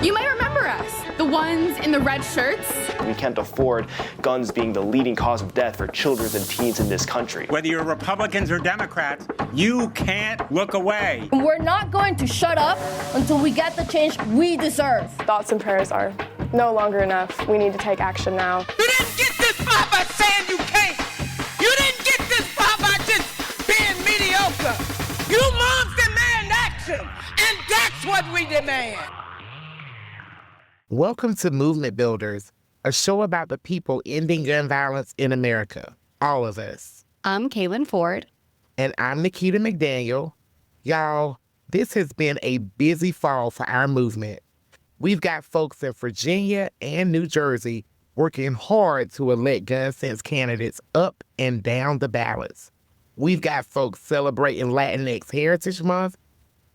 You might remember us, the ones in the red shirts. We can't afford guns being the leading cause of death for children and teens in this country. Whether you're Republicans or Democrats, you can't look away. We're not going to shut up until we get the change we deserve. Thoughts and prayers are no longer enough. We need to take action now. You didn't get this far by saying you can't. You didn't get this far by just being mediocre. You moms demand action, and that's what we demand. Welcome to Movement Builders, a show about the people ending gun violence in America. All of us. I'm Kaylin Ford. And I'm Nikita McDaniel. Y'all, this has been a busy fall for our movement. We've got folks in Virginia and New Jersey working hard to elect gun sense candidates up and down the ballots. We've got folks celebrating Latinx Heritage Month,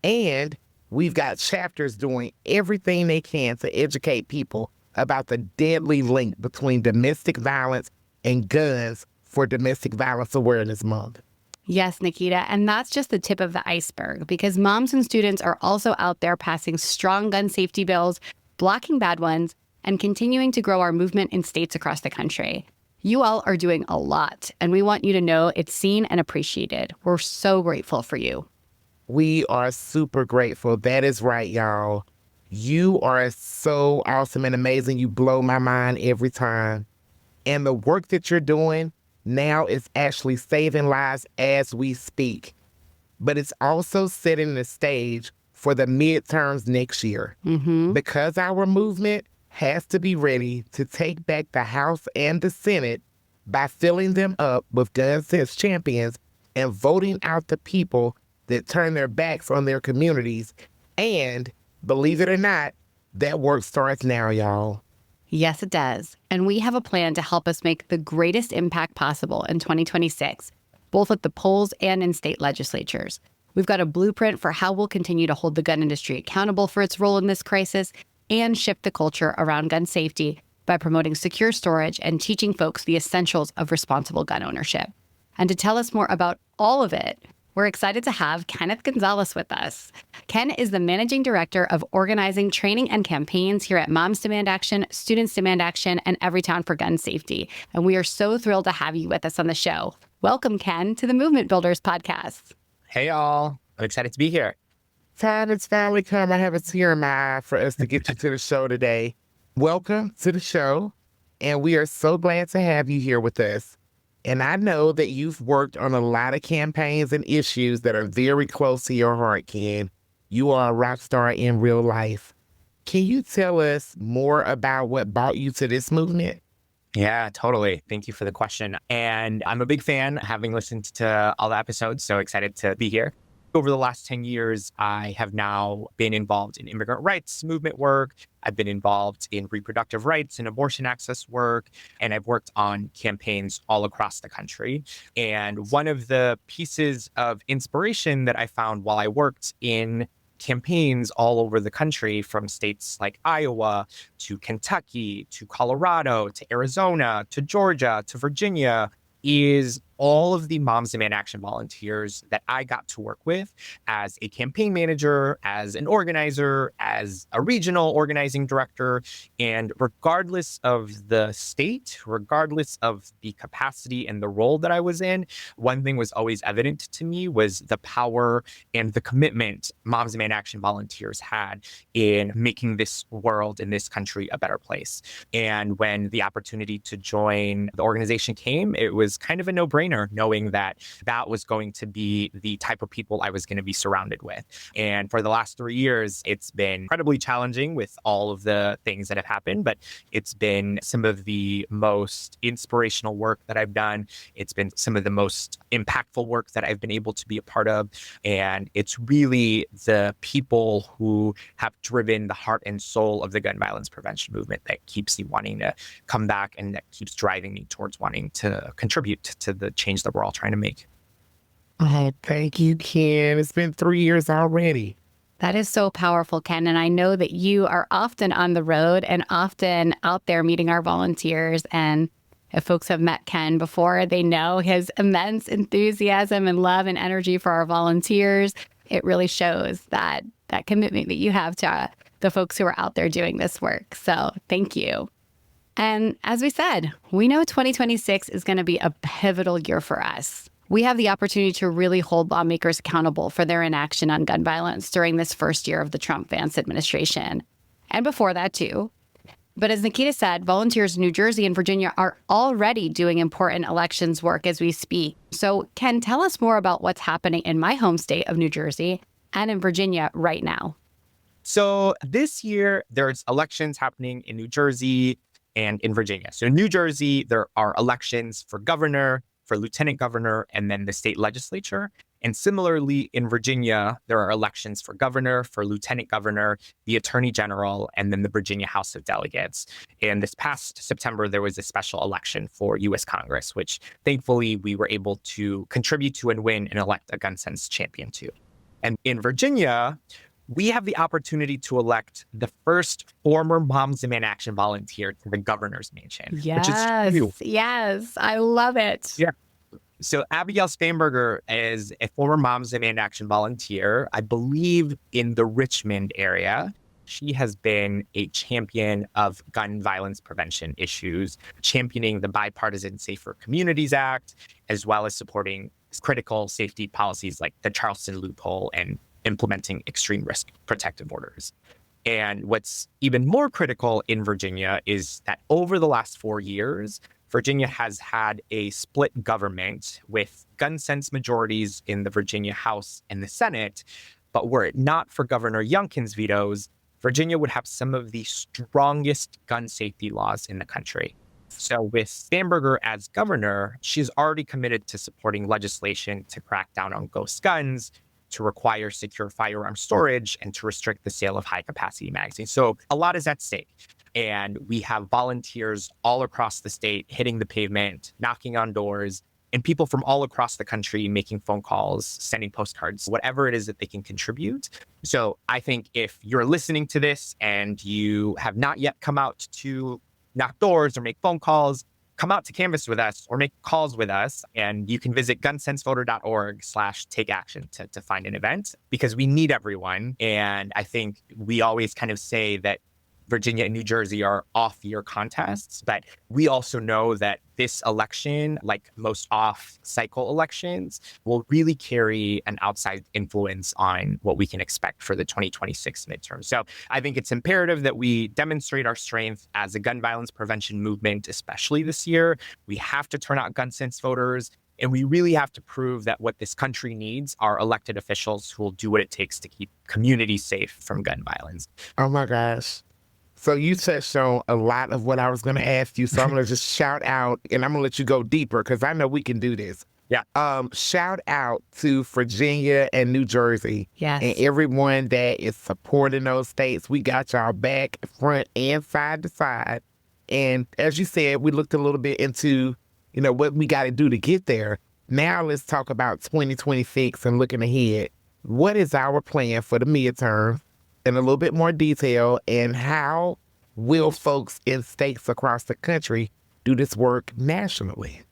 and we've got chapters doing everything they can to educate people about the deadly link between domestic violence and guns for Domestic Violence Awareness Month. Yes, Nikita, and that's just the tip of the iceberg because moms and students are also out there passing strong gun safety bills, blocking bad ones, and continuing to grow our movement in states across the country. You all are doing a lot, and we want you to know it's seen and appreciated. We're so grateful for you. We are super grateful. That is right, y'all. You are so awesome and amazing. You blow my mind every time. And the work that you're doing now is actually saving lives as we speak. But it's also setting the stage for the midterms next year. Because our movement has to be ready to take back the House and the Senate by filling them up with gun sense champions and voting out the people that turn their backs on their communities. And believe it or not, that work starts now, y'all. Yes, it does. And we have a plan to help us make the greatest impact possible in 2026, both at the polls and in state legislatures. We've got a blueprint for how we'll continue to hold the gun industry accountable for its role in this crisis and shift the culture around gun safety by promoting secure storage and teaching folks the essentials of responsible gun ownership. And to tell us more about all of it, we're excited to have Kenneth Gonzales with us. Ken is the Managing Director of Organizing, Training, and Campaigns here at Moms Demand Action, Students Demand Action, and Everytown for Gun Safety. And we are so thrilled to have you with us on the show. Welcome, Ken, to the Movement Builders podcast. Hey, all. I'm excited to be here. Time has finally come. I have a tear in my eye for us to get you to the show today. Welcome to the show, and we are so glad to have you here with us. And I know that you've worked on a lot of campaigns and issues that are very close to your heart, Ken. You are a rock star in real life. Can you tell us more about what brought you to this movement? Yeah, totally. Thank you for the question. And I'm a big fan, having listened to all the episodes, so excited to be here. Over the last 10 years, I have now been involved in immigrant rights movement work. I've been involved in reproductive rights and abortion access work, and I've worked on campaigns all across the country. And one of the pieces of inspiration that I found while I worked in campaigns all over the country, from states like Iowa to Kentucky to Colorado to Arizona to Georgia to Virginia, is all of the Moms Demand Action volunteers that I got to work with as a campaign manager, as an organizer, as a regional organizing director. And regardless of the state, regardless of the capacity and the role that I was in, one thing was always evident to me was the power and the commitment Moms Demand Action volunteers had in making this world and this country a better place. And when the opportunity to join the organization came, it was kind of a no-brainer, knowing that that was going to be the type of people I was going to be surrounded with. And for the last 3 years, it's been incredibly challenging with all of the things that have happened, but it's been some of the most inspirational work that I've done. It's been some of the most impactful work that I've been able to be a part of. And it's really the people who have driven the heart and soul of the gun violence prevention movement that keeps me wanting to come back and that keeps driving me towards wanting to contribute to the change that we're all trying to make. Oh, thank you, Ken. It's been 3 years already. That is so powerful, Ken. And I know that you are often on the road and often out there meeting our volunteers. And if folks have met Ken before, they know his immense enthusiasm and love and energy for our volunteers. It really shows that commitment that you have to the folks who are out there doing this work. So thank you. And as we said, we know 2026 is going to be a pivotal year for us. We have the opportunity to really hold lawmakers accountable for their inaction on gun violence during this first year of the Trump-Vance administration. And before that, too. But as Nikita said, volunteers in New Jersey and Virginia are already doing important elections work as we speak. So Ken, tell us more about what's happening in my home state of New Jersey and in Virginia right now. So this year, there's elections happening in New Jersey and in Virginia. So in New Jersey, there are elections for governor, for lieutenant governor, and then the state legislature. And similarly, in Virginia, there are elections for governor, for lieutenant governor, the attorney general, and then the Virginia House of Delegates. And this past September, there was a special election for U.S. Congress, which thankfully we were able to contribute to and win and elect a gun sense champion to. And in Virginia, we have the opportunity to elect the first former Moms Demand Action volunteer to the governor's mansion. Yes, which is huge. Yes, I love it. Yeah. So Abigail Spanberger is a former Moms Demand Action volunteer, I believe in the Richmond area. She has been a champion of gun violence prevention issues, championing the Bipartisan Safer Communities Act, as well as supporting critical safety policies like the Charleston loophole and implementing extreme risk protective orders. And what's even more critical in Virginia is that over the last 4 years, Virginia has had a split government with gun sense majorities in the Virginia House and the Senate. But were it not for Governor Youngkin's vetoes, Virginia would have some of the strongest gun safety laws in the country. So with Spanberger as governor, she's already committed to supporting legislation to crack down on ghost guns, to require secure firearm storage, and to restrict the sale of high-capacity magazines. So a lot is at stake. And we have volunteers all across the state hitting the pavement, knocking on doors, and people from all across the country making phone calls, sending postcards, whatever it is that they can contribute. So I think if you're listening to this and you have not yet come out to knock doors or make phone calls, come out to canvass with us or make calls with us. And you can visit gunsensevoter.org/takeaction to find an event, because we need everyone. And I think we always kind of say that Virginia and New Jersey are off-year contests, but we also know that this election, like most off-cycle elections, will really carry an outside influence on what we can expect for the 2026 midterm. So I think it's imperative that we demonstrate our strength as a gun violence prevention movement, especially this year. We have to turn out gun sense voters, and we really have to prove that what this country needs are elected officials who will do what it takes to keep communities safe from gun violence. Oh my gosh. So you touched on a lot of what I was going to ask you. So I'm going to just shout out, and I'm going to let you go deeper because I know we can do this. Yeah. Shout out to Virginia and New Jersey. Yes. And everyone that is supporting those states. We got y'all back, front and side to side. And as you said, we looked a little bit into, what we got to do to get there. Now let's talk about 2026 and looking ahead. What is our plan for the midterm? In a little bit more detail, and how will folks in states across the country do this work nationally?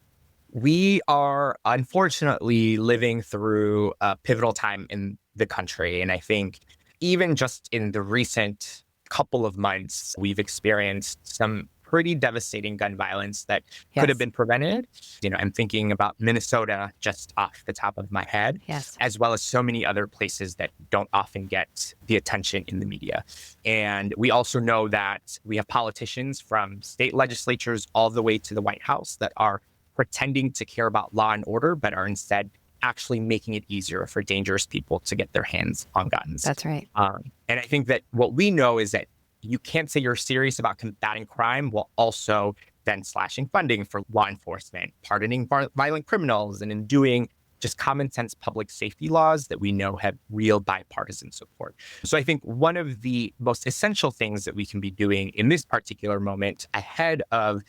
We are unfortunately living through a pivotal time in the country. And I think even just in the recent couple of months, we've experienced some pretty devastating gun violence that could have been prevented. I'm thinking about Minnesota just off the top of my head, as well as so many other places that don't often get the attention in the media. And we also know that we have politicians from state legislatures all the way to the White House that are pretending to care about law and order, but are instead actually making it easier for dangerous people to get their hands on guns. That's right. And I think that what we know is that you can't say you're serious about combating crime while also then slashing funding for law enforcement, pardoning violent criminals, and in doing just common sense public safety laws that we know have real bipartisan support. So I think one of the most essential things that we can be doing in this particular moment ahead of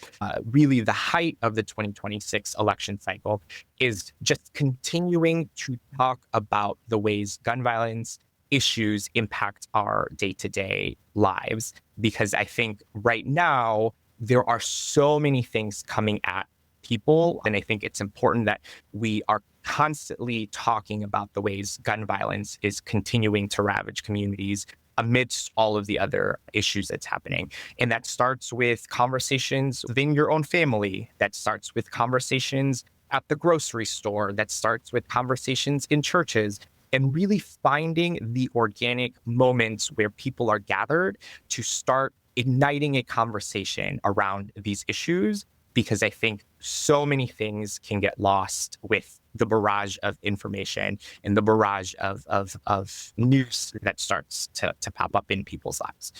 really the height of the 2026 election cycle is just continuing to talk about the ways gun violence issues impact our day-to-day lives. Because I think right now, there are so many things coming at people. And I think it's important that we are constantly talking about the ways gun violence is continuing to ravage communities, amidst all of the other issues that's happening. And that starts with conversations within your own family. That starts with conversations at the grocery store. That starts with conversations in churches, and really finding the organic moments where people are gathered to start igniting a conversation around these issues, because I think so many things can get lost with the barrage of information and the barrage of news that starts to pop up in people's lives.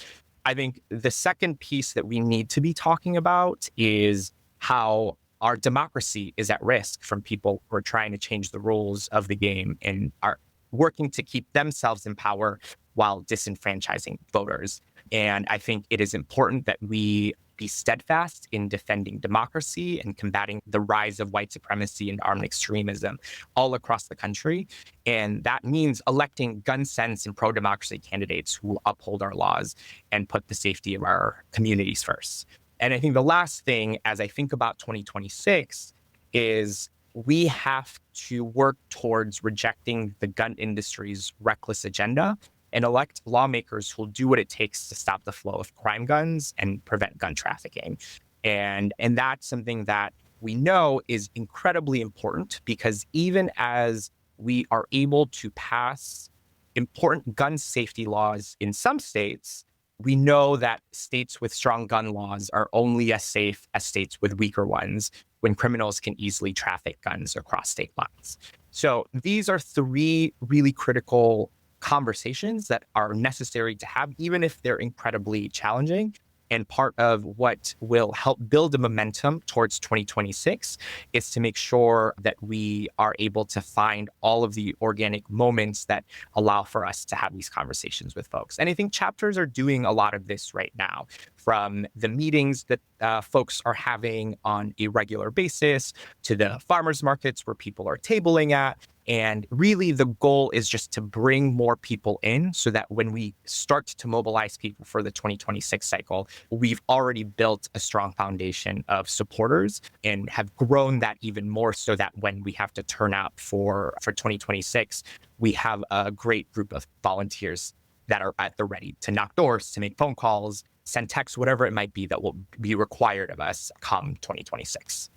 I think the second piece that we need to be talking about is how our democracy is at risk from people who are trying to change the rules of the game and are working to keep themselves in power while disenfranchising voters. And I think it is important that we be steadfast in defending democracy and combating the rise of white supremacy and armed extremism all across the country. And that means electing gun sense and pro-democracy candidates who uphold our laws and put the safety of our communities first. And I think the last thing, as I think about 2026, is we have to work towards rejecting the gun industry's reckless agenda and elect lawmakers who'll do what it takes to stop the flow of crime guns and prevent gun trafficking. And that's something that we know is incredibly important, because even as we are able to pass important gun safety laws in some states, we know that states with strong gun laws are only as safe as states with weaker ones when criminals can easily traffic guns across state lines. So these are three really critical conversations that are necessary to have, even if they're incredibly challenging. And part of what will help build the momentum towards 2026 is to make sure that we are able to find all of the organic moments that allow for us to have these conversations with folks. And I think chapters are doing a lot of this right now, from the meetings that folks are having on a regular basis to the farmers markets where people are tabling at. And really, the goal is just to bring more people in so that when we start to mobilize people for the 2026 cycle, we've already built a strong foundation of supporters and have grown that even more, so that when we have to turn out for 2026, we have a great group of volunteers that are at the ready to knock doors, to make phone calls, send texts, whatever it might be that will be required of us come 2026.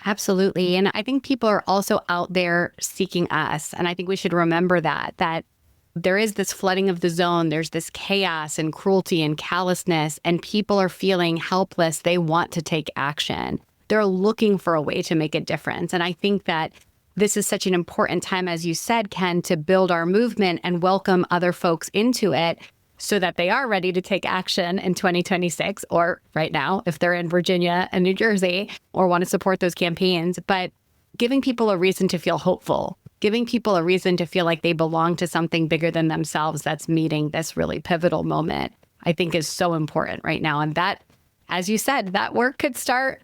Absolutely. And I think people are also out there seeking us. And I think we should remember that there is this flooding of the zone. There's this chaos and cruelty and callousness, and people are feeling helpless. They want to take action. They're looking for a way to make a difference. And I think that this is such an important time, as you said, Ken, to build our movement and welcome other folks into it, so that they are ready to take action in 2026, or right now, if they're in Virginia and New Jersey or want to support those campaigns. But giving people a reason to feel hopeful, giving people a reason to feel like they belong to something bigger than themselves that's meeting this really pivotal moment, I think is so important right now. And that, as you said, that work could start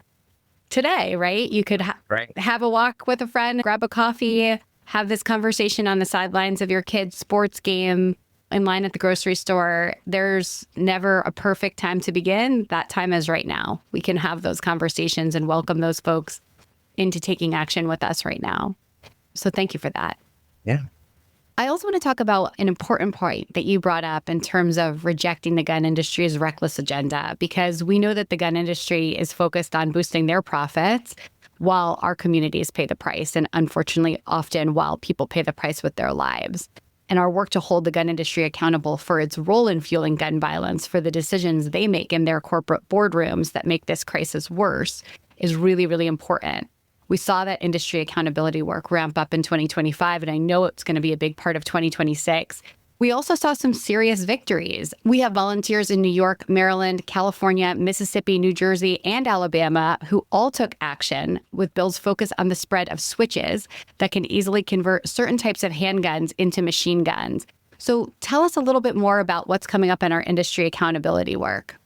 today, right? You could have a walk with a friend, grab a coffee, have this conversation on the sidelines of your kid's sports game, in line at the grocery store. There's never a perfect time to begin. That time is right now. We can have those conversations and welcome those folks into taking action with us right now. So thank you for that. Yeah. I also want to talk about an important point that you brought up in terms of rejecting the gun industry's reckless agenda, because we know that the gun industry is focused on boosting their profits while our communities pay the price. And unfortunately, often while people pay the price with their lives. And our work to hold the gun industry accountable for its role in fueling gun violence, for the decisions they make in their corporate boardrooms that make this crisis worse, is really, really important. We saw that industry accountability work ramp up in 2025, and I know it's going to be a big part of 2026. We also saw some serious victories. We have volunteers in New York, Maryland, California, Mississippi, New Jersey, and Alabama who all took action with bills focused on the spread of switches that can easily convert certain types of handguns into machine guns. So tell us a little bit more about what's coming up in our industry accountability work.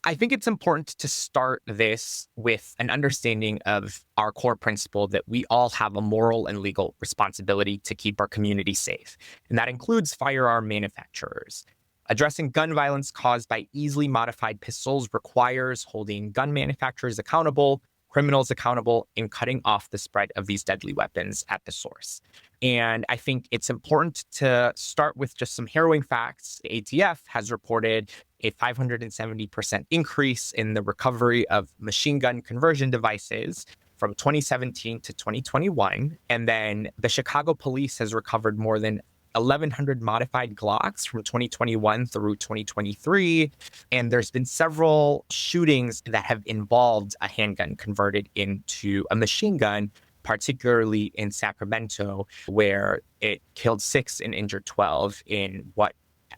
I think it's important to start this with an understanding of our core principle that we all have a moral and legal responsibility to keep our community safe. And that includes firearm manufacturers. Addressing gun violence caused by easily modified pistols requires holding gun manufacturers accountable, criminals accountable, and cutting off the spread of these deadly weapons at the source. And I think it's important to start with just some harrowing facts. The ATF has reported a 570% increase in the recovery of machine gun conversion devices from 2017 to 2021. And then the Chicago police has recovered more than 1,100 modified Glocks from 2021 through 2023. And there's been several shootings that have involved a handgun converted into a machine gun, particularly in Sacramento, where it killed 6 and injured 12 in what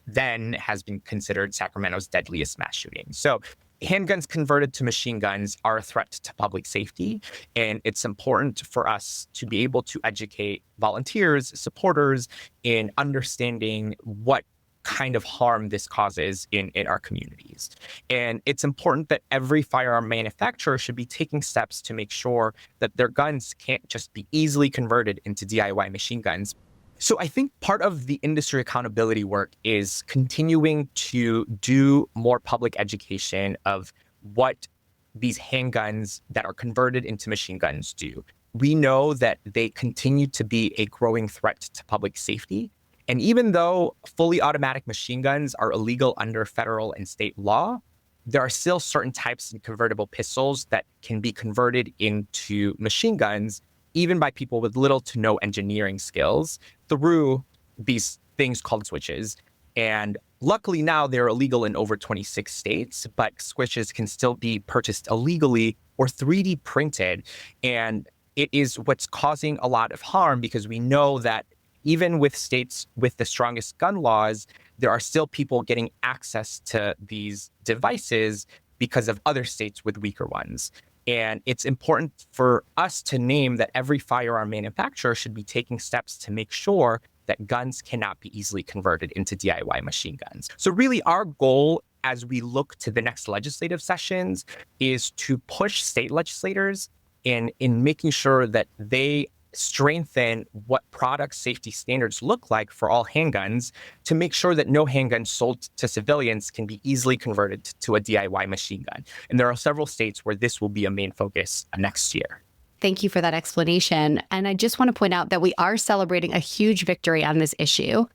then has been considered Sacramento's deadliest mass shooting. So handguns converted to machine guns are a threat to public safety, and it's important for us to be able to educate volunteers, supporters in understanding what kind of harm this causes in our communities. And it's important that every firearm manufacturer should be taking steps to make sure that their guns can't just be easily converted into DIY machine guns. So I think part of the industry accountability work is continuing to do more public education of what these handguns that are converted into machine guns do. We know that they continue to be a growing threat to public safety. And even though fully automatic machine guns are illegal under federal and state law, there are still certain types of convertible pistols that can be converted into machine guns, even by people with little to no engineering skills, through these things called switches. And luckily now they're illegal in over 26 states, but switches can still be purchased illegally or 3D printed. And it is what's causing a lot of harm, because we know that even with states with the strongest gun laws, there are still people getting access to these devices because of other states with weaker ones. And it's important for us to name that every firearm manufacturer should be taking steps to make sure that guns cannot be easily converted into DIY machine guns. So really our goal as we look to the next legislative sessions is to push state legislators in making sure that they strengthen what product safety standards look like for all handguns, to make sure that no handgun sold to civilians can be easily converted to a DIY machine gun. And there are several states where this will be a main focus next year. Thank you for that explanation. And I just want to point out that we are celebrating a huge victory on this issue.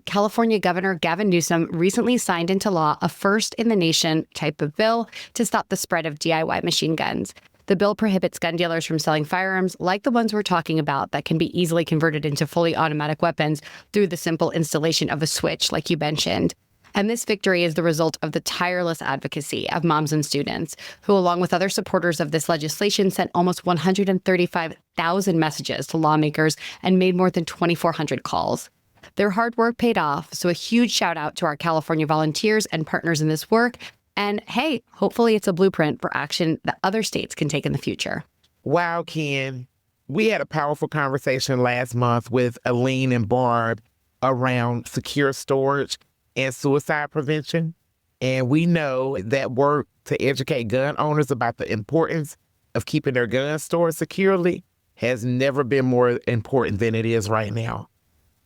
California Governor Gavin Newsom recently signed into law a first-in-the-nation type of bill to stop the spread of DIY machine guns. The bill prohibits gun dealers from selling firearms like the ones we're talking about that can be easily converted into fully automatic weapons through the simple installation of a switch, like you mentioned. And this victory is the result of the tireless advocacy of moms and students, who, along with other supporters of this legislation, sent almost 135,000 messages to lawmakers and made more than 2,400 calls. Their hard work paid off, so a huge shout out to our California volunteers and partners in this work. And hey, hopefully it's a blueprint for action that other states can take in the future. Wow, Ken. We had a powerful conversation last month with Aline and Barb around secure storage and suicide prevention. And we know that work to educate gun owners about the importance of keeping their guns stored securely has never been more important than it is right now.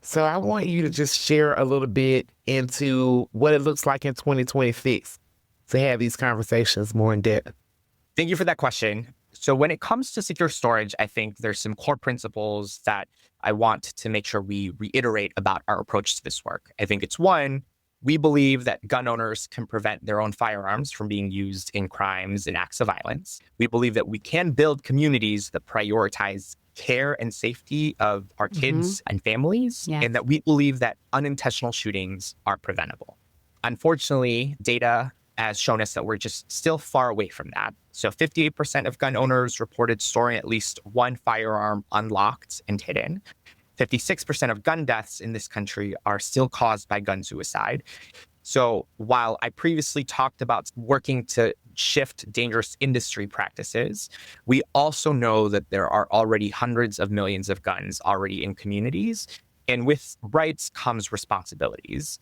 So I want you to just share a little bit into what it looks like in 2026 to have these conversations more in depth. Thank you for that question. So when it comes to secure storage, I think there's some core principles that I want to make sure we reiterate about our approach to this work. I think it's one, we believe that gun owners can prevent their own firearms from being used in crimes and acts of violence. We believe that we can build communities that prioritize care and safety of our kids and families, and that we believe that unintentional shootings are preventable. Unfortunately, data has shown us that we're just still far away from that. So 58% of gun owners reported storing at least one firearm unlocked and hidden. 56% of gun deaths in this country are still caused by gun suicide. So while I previously talked about working to shift dangerous industry practices, we also know that there are already hundreds of millions of guns already in communities. And with rights comes responsibilities.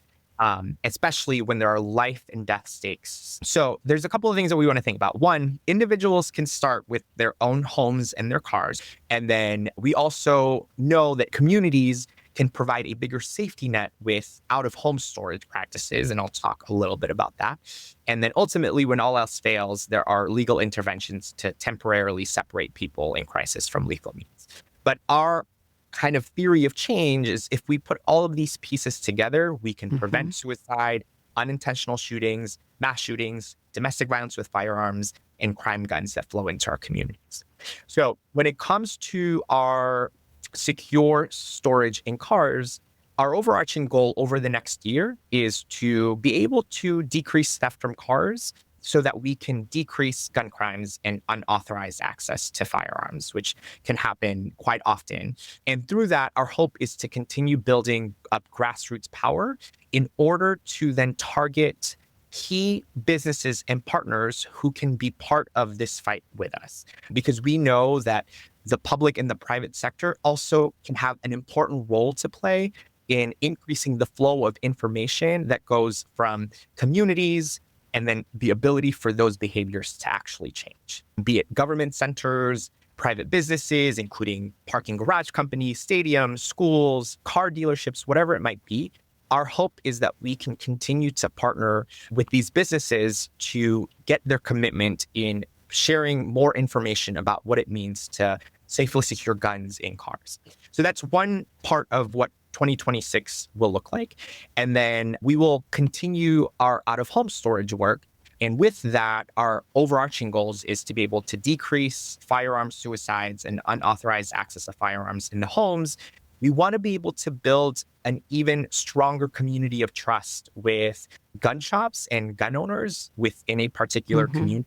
Especially when there are life and death stakes. So there's a couple of things that we want to think about. One, individuals can start with their own homes and their cars. And then we also know that communities can provide a bigger safety net with out-of-home storage practices, and I'll talk a little bit about that. And then ultimately, when all else fails, there are legal interventions to temporarily separate people in crisis from lethal means. But our kind of theory of change is if we put all of these pieces together, we can prevent suicide, unintentional shootings, mass shootings, domestic violence with firearms, and crime guns that flow into our communities. So when it comes to our secure storage in cars, our overarching goal over the next year is to be able to decrease theft from cars so that we can decrease gun crimes and unauthorized access to firearms, which can happen quite often. And through that, our hope is to continue building up grassroots power in order to then target key businesses and partners who can be part of this fight with us. Because we know that the public and the private sector also can have an important role to play in increasing the flow of information that goes from communities and then the ability for those behaviors to actually change, be it government centers, private businesses, including parking garage companies, stadiums, schools, car dealerships, whatever it might be. Our hope is that we can continue to partner with these businesses to get their commitment in sharing more information about what it means to safely secure guns in cars. So that's one part of what 2026 will look like. And then we will continue our out-of-home storage work. And with that, our overarching goals is to be able to decrease firearm suicides and unauthorized access to firearms in the homes. We want to be able to build an even stronger community of trust with gun shops and gun owners within a particular community,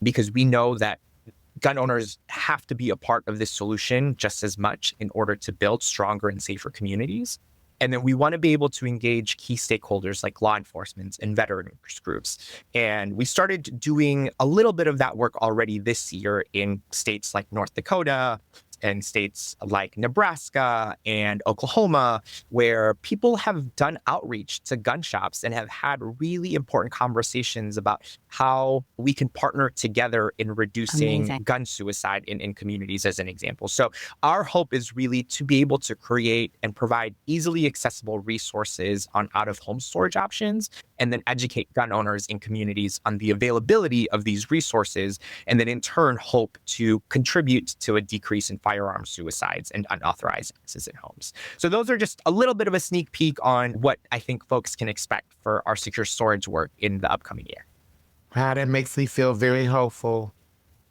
because we know that gun owners have to be a part of this solution just as much in order to build stronger and safer communities. And then we want to be able to engage key stakeholders like law enforcement and veterans groups. And we started doing a little bit of that work already this year in states like North Dakota and states like Nebraska and Oklahoma, where people have done outreach to gun shops and have had really important conversations about how we can partner together in reducing gun suicide in communities, as an example. So our hope is really to be able to create and provide easily accessible resources on out-of-home storage options, and then educate gun owners in communities on the availability of these resources, and then in turn hope to contribute to a decrease in firearm suicides and unauthorized access in homes. So those are just a little bit of a sneak peek on what I think folks can expect for our secure storage work in the upcoming year. Wow, that makes me feel very hopeful.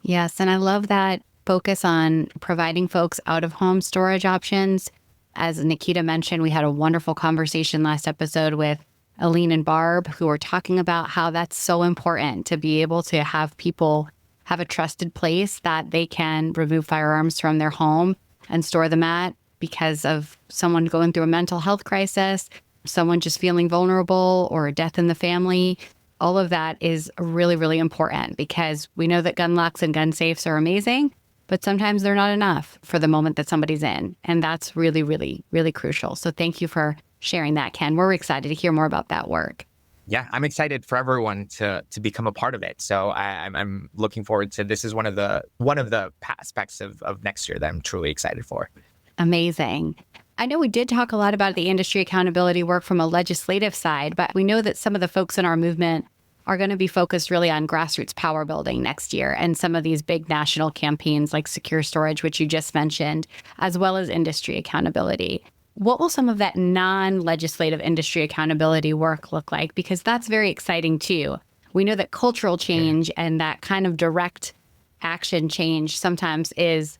Yes, and I love that focus on providing folks out-of-home storage options. As Nikita mentioned, we had a wonderful conversation last episode with Aline and Barb, who were talking about how that's so important to be able to have people have a trusted place that they can remove firearms from their home and store them at because of someone going through a mental health crisis, someone just feeling vulnerable, or a death in the family. All of that is really, really important because we know that gun locks and gun safes are amazing, but sometimes they're not enough for the moment that somebody's in. And that's really, really, really crucial. So thank you for sharing that, Ken. We're excited to hear more about that work. Yeah, I'm excited for everyone to become a part of it. So I'm looking forward to this. Is one of the aspects of next year that I'm truly excited for. Amazing. I know we did talk a lot about the industry accountability work from a legislative side, but we know that some of the folks in our movement are going to be focused really on grassroots power building next year and some of these big national campaigns like secure storage, which you just mentioned, as well as industry accountability. What will some of that non-legislative industry accountability work look like? Because that's very exciting too. We know that cultural change and that kind of direct action change sometimes is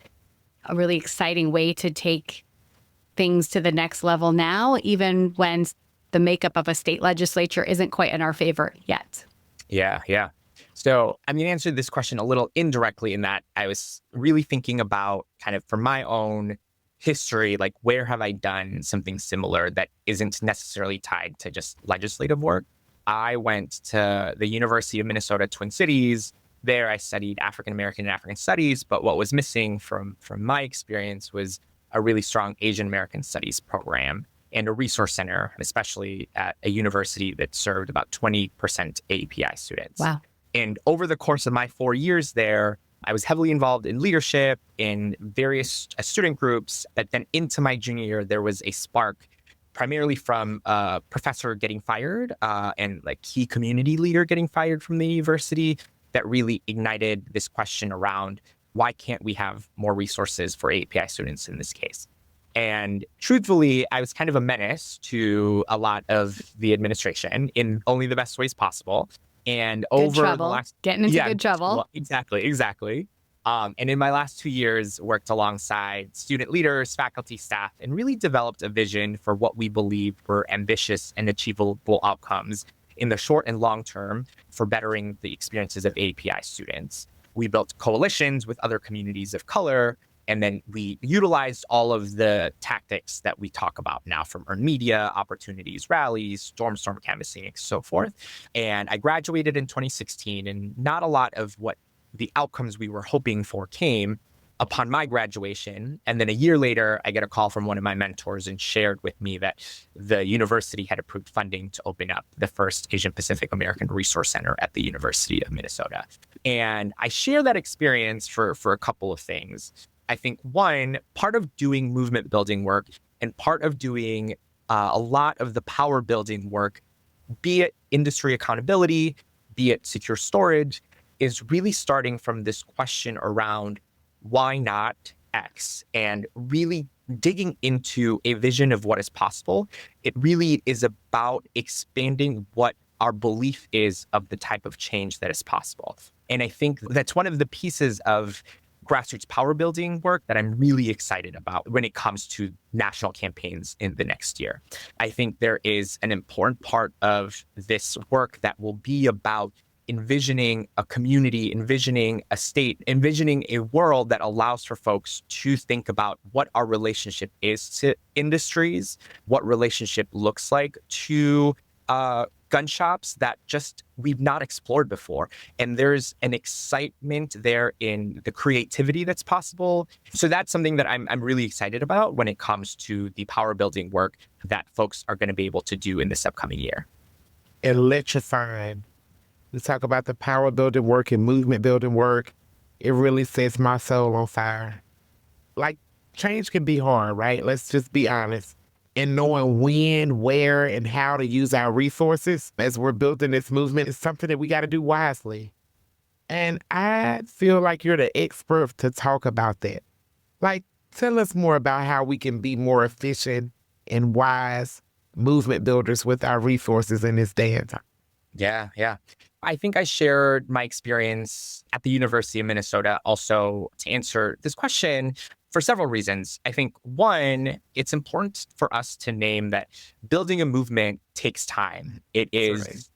a really exciting way to take things to the next level now, even when the makeup of a state legislature isn't quite in our favor yet. Yeah. So I'm going to answer this question a little indirectly in that I was really thinking about kind of from my own history, like where have I done something similar that isn't necessarily tied to just legislative work? I went to the University of Minnesota, Twin Cities. There I studied African American and African studies, but what was missing from my experience was a really strong Asian American studies program and a resource center, especially at a university that served about 20% API students. Wow. And over the course of my 4 years there, I was heavily involved in leadership in various student groups. But then into my junior year, there was a spark primarily from a professor getting fired and like key community leader getting fired from the university that really ignited this question around why can't we have more resources for API students in this case? And truthfully, I was kind of a menace to a lot of the administration in only the best ways possible. And over the last getting into good trouble. Well, exactly. And in my last 2 years, worked alongside student leaders, faculty, staff, and really developed a vision for what we believe were ambitious and achievable outcomes in the short and long term for bettering the experiences of API students. We built coalitions with other communities of color, and then we utilized all of the tactics that we talk about now, from earned media, opportunities, rallies, storm canvassing, and so forth. And I graduated in 2016, and not a lot of what the outcomes we were hoping for came upon my graduation. And then a year later, I get a call from one of my mentors and shared with me that the university had approved funding to open up the first Asian Pacific American Resource Center at the University of Minnesota. And I share that experience for a couple of things. I think, one, part of doing movement building work and part of doing a lot of the power building work, be it industry accountability, be it secure storage, is really starting from this question around why not X, and really digging into a vision of what is possible. It really is about expanding what our belief is of the type of change that is possible. And I think that's one of the pieces of grassroots power building work that I'm really excited about when it comes to national campaigns in the next year. I think there is an important part of this work that will be about envisioning a community, envisioning a state, envisioning a world that allows for folks to think about what our relationship is to industries, what relationship looks like to gun shops that just we've not explored before. And there's an excitement there in the creativity that's possible. So that's something that I'm really excited about when it comes to the power building work that folks are going to be able to do in this upcoming year. Electrifying. We talk about the power building work and movement building work. It really sets my soul on fire. Like, change can be hard, right? Let's just be honest. And knowing when, where, and how to use our resources as we're building this movement is something that we got to do wisely. And I feel like you're the expert to talk about that. Like, tell us more about how we can be more efficient and wise movement builders with our resources in this day and time. Yeah. I think I shared my experience at the University of Minnesota also to answer this question for several reasons. I think, one, it's important for us to name that building a movement takes time. It is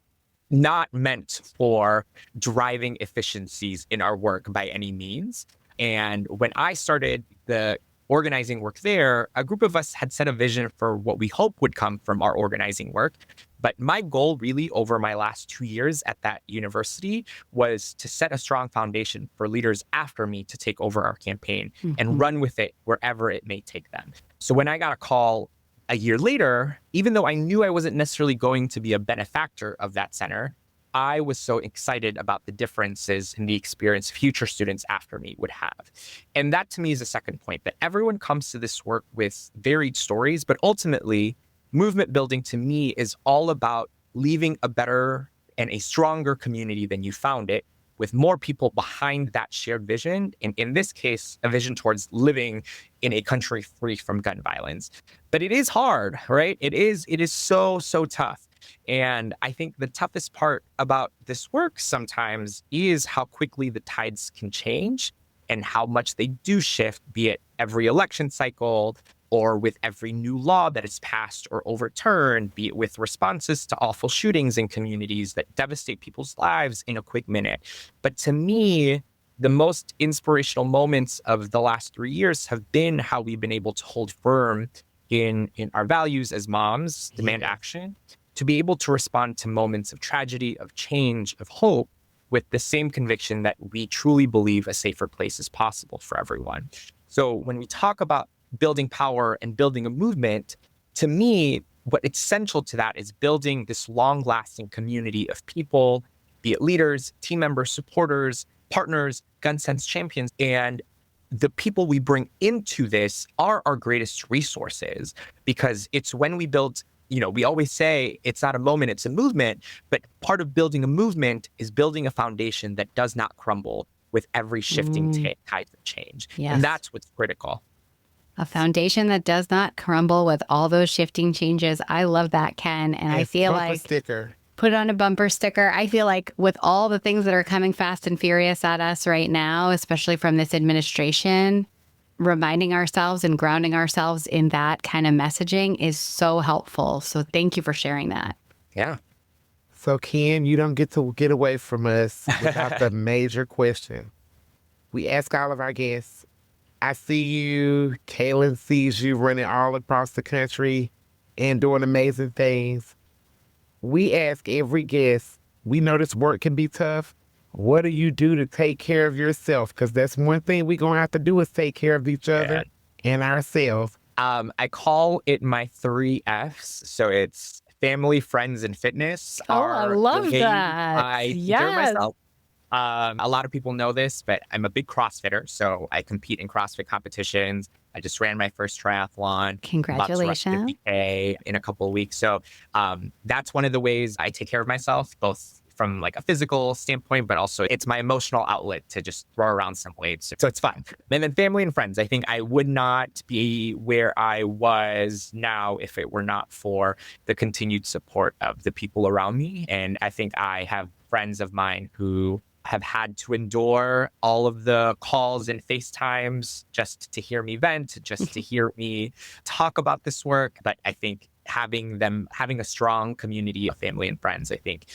not meant for driving efficiencies in our work by any means. And when I started the organizing work there, a group of us had set a vision for what we hope would come from our organizing work. But my goal really over my last 2 years at that university was to set a strong foundation for leaders after me to take over our campaign and run with it wherever it may take them. So when I got a call a year later, even though I knew I wasn't necessarily going to be a benefactor of that center, I was so excited about the differences in the experience future students after me would have. And that to me is a second point, that everyone comes to this work with varied stories, but ultimately movement building to me is all about leaving a better and a stronger community than you found it, with more people behind that shared vision. And in this case, a vision towards living in a country free from gun violence. But it is hard, right? It is so tough. And I think the toughest part about this work sometimes is how quickly the tides can change and how much they do shift, be it every election cycle or with every new law that is passed or overturned, be it with responses to awful shootings in communities that devastate people's lives in a quick minute. But to me, the most inspirational moments of the last 3 years have been how we've been able to hold firm in our values as moms, demand action, to be able to respond to moments of tragedy, of change, of hope, with the same conviction that we truly believe a safer place is possible for everyone. So when we talk about building power and building a movement, to me, what essential to that is building this long-lasting community of people, be it leaders, team members, supporters, partners, gun sense champions, and the people we bring into this are our greatest resources, because it's when we build, we always say it's not a moment, it's a movement, but part of building a movement is building a foundation that does not crumble with every shifting tide of change. Yes. And that's what's critical. A foundation that does not crumble with all those shifting changes. I love that, Ken. And I feel like sticker. Put on a bumper sticker. I feel like with all the things that are coming fast and furious at us right now, especially from this administration, reminding ourselves and grounding ourselves in that kind of messaging is so helpful. So thank you for sharing that. Yeah. So, Ken, you don't get to get away from us without the major question. We ask all of our guests. I see you, Kaylin sees you running all across the country and doing amazing things. We ask every guest, we know this work can be tough. What do you do to take care of yourself? Because that's one thing we're going to have to do is take care of each other and ourselves. I call it my 3 Fs. So it's family, friends, and fitness. I love that. I take care of myself. A lot of people know this, but I'm a big CrossFitter. So I compete in CrossFit competitions. I just ran my first triathlon. Congratulations. 50K in a couple of weeks. So that's one of the ways I take care of myself, both from like a physical standpoint, but also it's my emotional outlet to just throw around some weights. So it's fun. And then family and friends. I think I would not be where I was now if it were not for the continued support of the people around me. And I think I have friends of mine who have had to endure all of the calls and FaceTimes just to hear me vent, just to hear me talk about this work. But I think having a strong community of family and friends, I think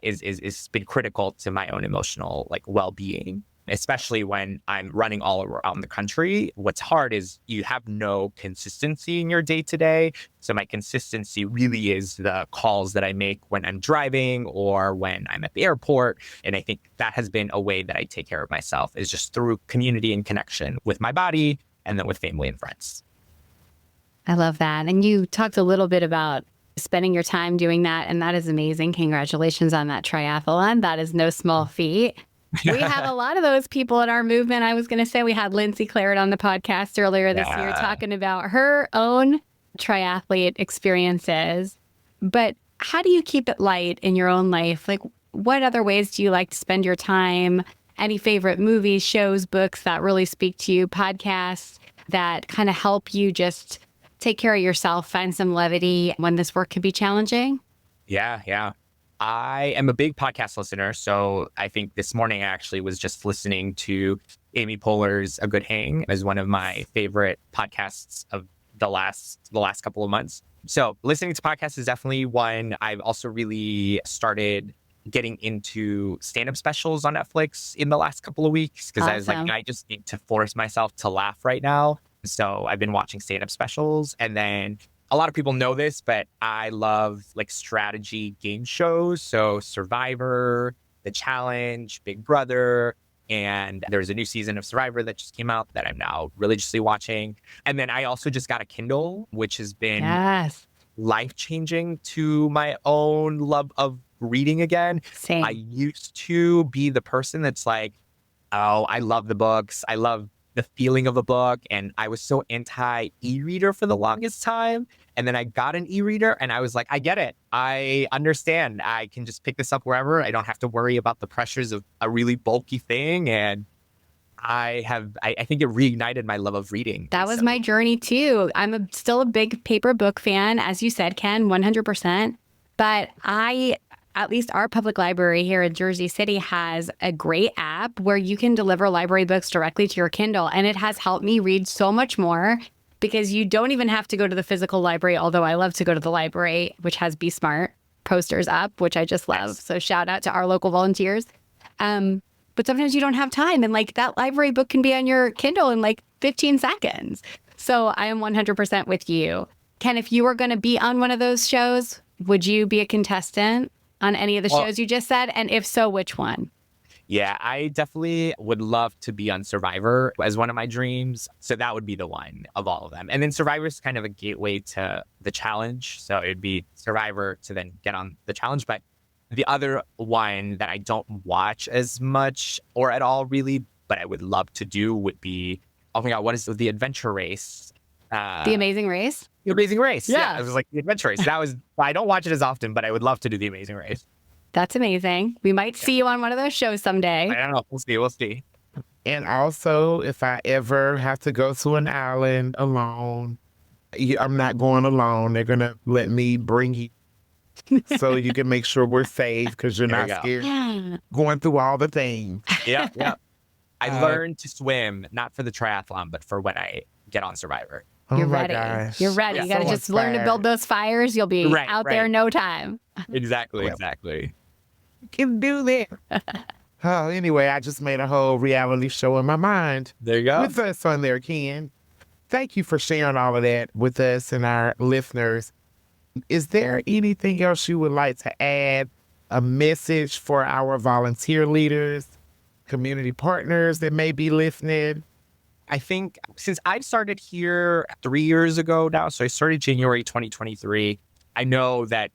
is been critical to my own emotional well-being, especially when I'm running all around the country. What's hard is you have no consistency in your day-to-day. So my consistency really is the calls that I make when I'm driving or when I'm at the airport. And I think that has been a way that I take care of myself, is just through community and connection with my body and then with family and friends. I love that. And you talked a little bit about spending your time doing that, and that is amazing. Congratulations on that triathlon. That is no small feat. We have a lot of those people in our movement. I was going to say we had Lindsay Claret on the podcast earlier this year talking about her own triathlete experiences. But how do you keep it light in your own life? Like, what other ways do you like to spend your time? Any favorite movies, shows, books that really speak to you, podcasts that kind of help you just take care of yourself, find some levity when this work can be challenging? Yeah. I am a big podcast listener. So I think this morning I actually was just listening to Amy Poehler's A Good Hang as one of my favorite podcasts of the last couple of months. So listening to podcasts is definitely one. I've also really started getting into stand-up specials on Netflix in the last couple of weeks because I was like, I just need to force myself to laugh right now. So I've been watching stand-up specials. And then a lot of people know this, but I love strategy game shows. So Survivor, The Challenge, Big Brother, and there's a new season of Survivor that just came out that I'm now religiously watching. And then I also just got a Kindle, which has been life-changing to my own love of reading again. Same. I used to be the person that's like, oh, I love the books. I love the feeling of a book. And I was so anti e-reader for the longest time. And then I got an e-reader and I was like, I get it. I understand. I can just pick this up wherever. I don't have to worry about the pressures of a really bulky thing. And I think it reignited my love of reading. That was my journey too. I'm still a big paper book fan, as you said, Ken, 100%. But at least our public library here in Jersey City has a great app where you can deliver library books directly to your Kindle. And it has helped me read so much more because you don't even have to go to the physical library, although I love to go to the library, which has Be Smart posters up, which I just love. Yes. So shout out to our local volunteers. But sometimes you don't have time. And that library book can be on your Kindle in 15 seconds. So I am 100% with you. Ken, if you were going to be on one of those shows, would you be a contestant on any of the shows you just said? And if so, which one? Yeah, I definitely would love to be on Survivor as one of my dreams. So that would be the one of all of them. And then Survivor is kind of a gateway to the challenge. So it'd be Survivor to then get on the challenge. But The other one that I don't watch as much or at all really, but I would love to do would be, oh my God, what is the adventure race? The Amazing Race? The Amazing Race. Yeah. It was like the adventure race. I don't watch it as often, but I would love to do the Amazing Race. That's amazing. We might see you on one of those shows someday. I don't know. We'll see. And also, if I ever have to go to an island alone, I'm not going alone. They're going to let me bring you so you can make sure we're safe because you're not scared going through all the things. Yeah. I learned to swim, not for the triathlon, but for when I get on Survivor. Oh You're my ready. gosh. You're ready. You got to So just learn to build those fires. You'll be out there in no time. Exactly. Can do that. Oh, anyway, I just made a whole reality show in my mind. There you go. With us on there, Ken. Thank you for sharing all of that with us and our listeners. Is there anything else you would like to add? A message for our volunteer leaders, community partners that may be listening? I think since I started here 3 years ago now, so I started January 2023, I know that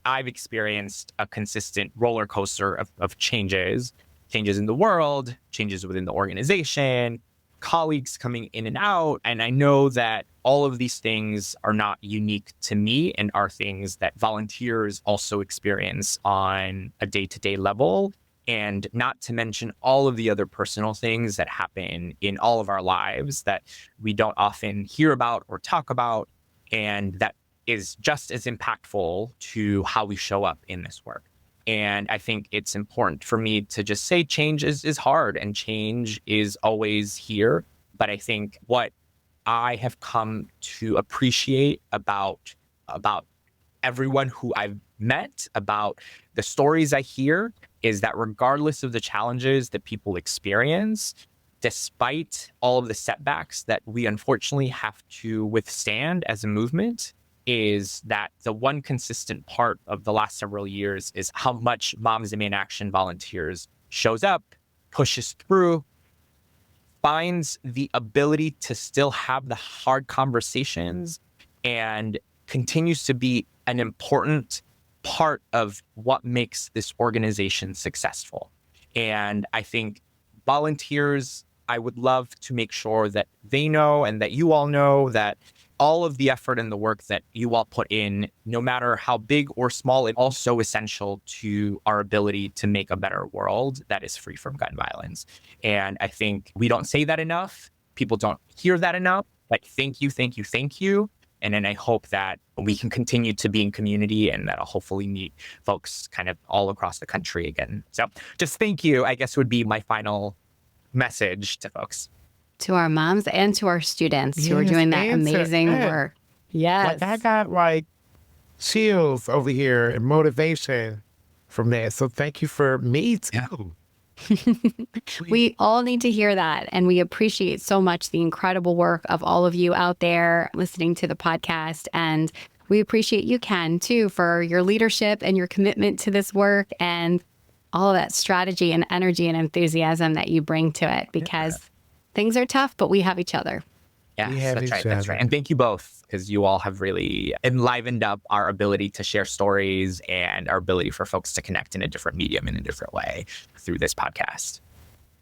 I've experienced a consistent roller coaster of changes in the world, changes within the organization, colleagues coming in and out. And I know that all of these things are not unique to me and are things that volunteers also experience on a day-to-day level. And not to mention all of the other personal things that happen in all of our lives that we don't often hear about or talk about, and that is just as impactful to how we show up in this work. And I think it's important for me to just say change is hard and change is always here. But I think what I have come to appreciate about everyone who I've met, about the stories I hear, is that regardless of the challenges that people experience, despite all of the setbacks that we unfortunately have to withstand as a movement, is that the one consistent part of the last several years is how much Moms in Main Action volunteers shows up, pushes through, finds the ability to still have the hard conversations, and continues to be an important part of what makes this organization successful. And I think volunteers, I would love to make sure that they know and that you all know that all of the effort and the work that you all put in, no matter how big or small, is also essential to our ability to make a better world that is free from gun violence. And I think we don't say that enough. People don't hear that enough. But thank you. And then I hope that we can continue to be in community and that I'll hopefully meet folks kind of all across the country again. So just thank you, I guess, would be my final message to folks. To our moms and to our students who are doing that amazing work. Yes. Like, I got chills over here and motivation from that. So thank you for me too. We all need to hear that. And we appreciate so much the incredible work of all of you out there listening to the podcast. And we appreciate you, Ken, too, for your leadership and your commitment to this work and all of that strategy and energy and enthusiasm that you bring to it, because things are tough, but we have each other. Yeah, that's right. And thank you both, because you all have really enlivened up our ability to share stories and our ability for folks to connect in a different medium, in a different way through this podcast.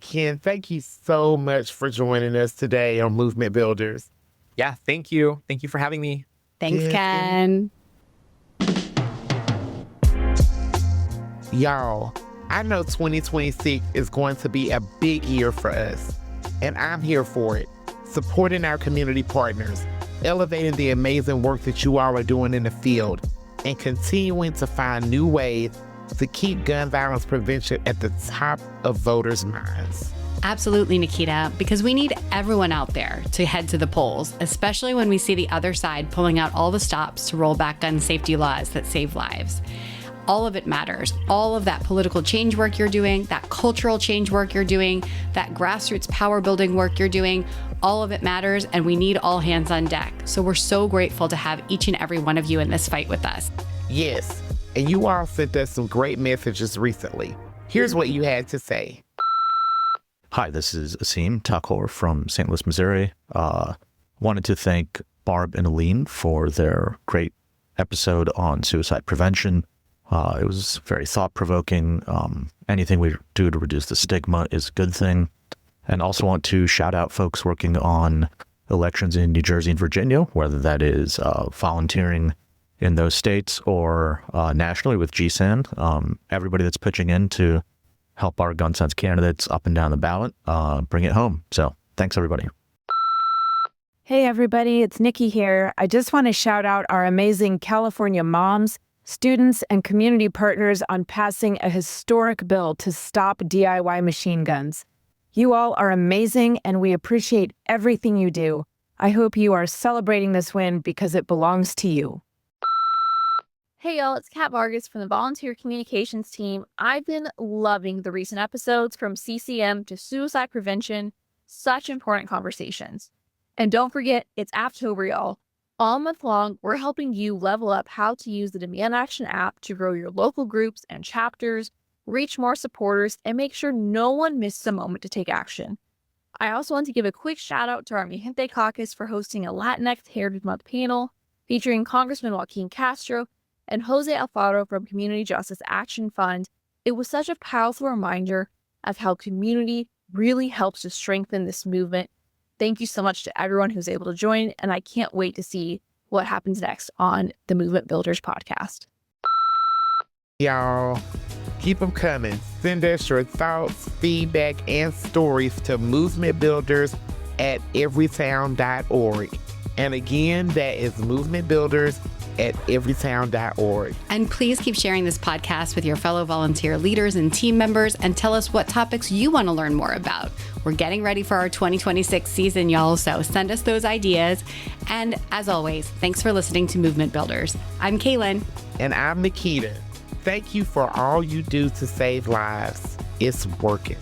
Ken, thank you so much for joining us today on Movement Builders. Yeah, thank you. Thank you for having me. Thanks, Ken. Y'all, I know 2026 is going to be a big year for us, and I'm here for it. Supporting our community partners, elevating the amazing work that you all are doing in the field, and continuing to find new ways to keep gun violence prevention at the top of voters' minds. Absolutely, Nikita, because we need everyone out there to head to the polls, especially when we see the other side pulling out all the stops to roll back gun safety laws that save lives. All of it matters. All of that political change work you're doing, that cultural change work you're doing, that grassroots power building work you're doing, all of it matters, and we need all hands on deck. So we're so grateful to have each and every one of you in this fight with us. Yes, and you all sent us some great messages recently. Here's what you had to say. Hi, this is Asim Takor from St. Louis, Missouri. Wanted to thank Barb and Aline for their great episode on suicide prevention. It was very thought-provoking. Anything we do to reduce the stigma is a good thing. And also want to shout out folks working on elections in New Jersey and Virginia, whether that is volunteering in those states or nationally with GSAN. Everybody that's pitching in to help our gun sense candidates up and down the ballot, bring it home. So thanks, everybody. Hey, everybody, it's Nikki here. I just want to shout out our amazing California moms, students, and community partners on passing a historic bill to stop DIY machine guns. You all are amazing, and we appreciate everything you do. I hope you are celebrating this win because it belongs to you. Hey y'all, it's Kat Vargas from the Volunteer Communications team. I've been loving the recent episodes from CCM to suicide prevention. Such important conversations. And don't forget, it's Apptober, y'all. All month long, we're helping you level up how to use the Demand Action app to grow your local groups and chapters, reach more supporters, and make sure no one misses a moment to take action. I also want to give a quick shout out to our Mi Gente Caucus for hosting a Latinx Heritage Month panel featuring Congressman Joaquin Castro and Jose Alfaro from Community Justice Action Fund. It was such a powerful reminder of how community really helps to strengthen this movement. Thank you so much to everyone who's able to join, and I can't wait to see what happens next on the Movement Builders podcast. Y'all, keep them coming. Send us your thoughts, feedback, and stories to movementbuilders@everytown.org. And again, that is movementbuilders@everytown.org. And please keep sharing this podcast with your fellow volunteer leaders and team members and tell us what topics you want to learn more about. We're getting ready for our 2026 season, y'all, so send us those ideas. And as always, thanks for listening to Movement Builders. I'm Kaylin. And I'm Nikita. Thank you for all you do to save lives. It's working.